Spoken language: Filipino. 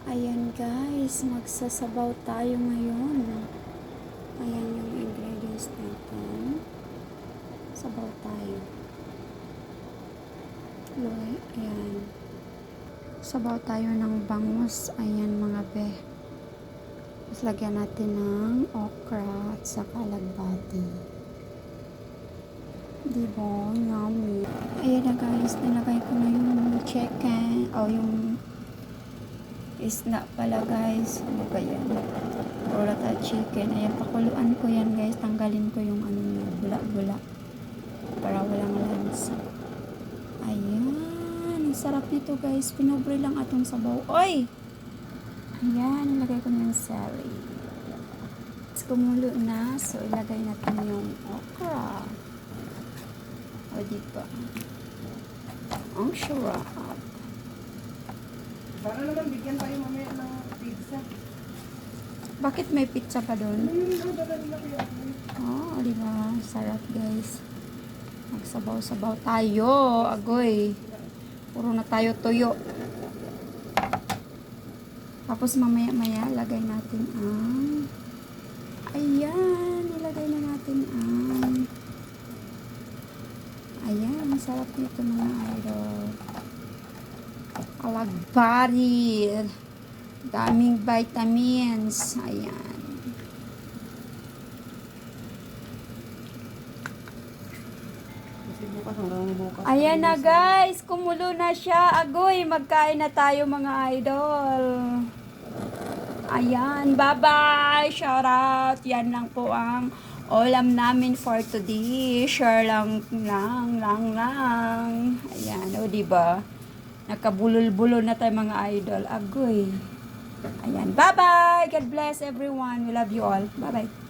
Ayan guys, magsasabaw tayo ngayon. Ayan yung ingredients natin. Sabaw tayo. Loy, ayan. Sabaw tayo ng bangus. Ayan mga be. Tapos lagyan natin ng okra at saka lagbati. Diba? Yummy. Ayan na guys, nilagay ko na yung chicken o yung isda pala guys. Ano ba yan? Orata chicken. Ayan, pakuluan ko yan guys. Tanggalin ko yung ano niya, bula-bula. Para walang lansa. Ayan. Ang sarap nito guys. Pinobre lang atong sabaw. Oy! Ayan. Ilagay ko na yung celery. It's kumulo na. So, ilagay natin yung okra. O, diba? Ang sarap. Para naman bigyan tayo mamaya ng pizza. Bakit may pizza pa doon? Oh, di ba? Sarap, guys. Magsabaw-sabaw tayo. Agoy. Puro na tayo tuyo. Tapos mamaya-maya, lagay natin ang... Ayan. Ilagay na natin ang... Ayan. Sarap nito mga idol. Alagbari. Daming vitamins. Ayan. Kasi bukas hanggang bukas. Ayan na guys. Kumulo na siya. Agoy. Magkain na tayo mga idol. Ayan. Bye-bye. Shout out. Yan lang po ang ulam namin for today. Share lang. Ayan. O diba? Nakabulol-bulol na tayo mga idol. Agoy. Ayan. Bye-bye. God bless everyone. We love you all. Bye-bye.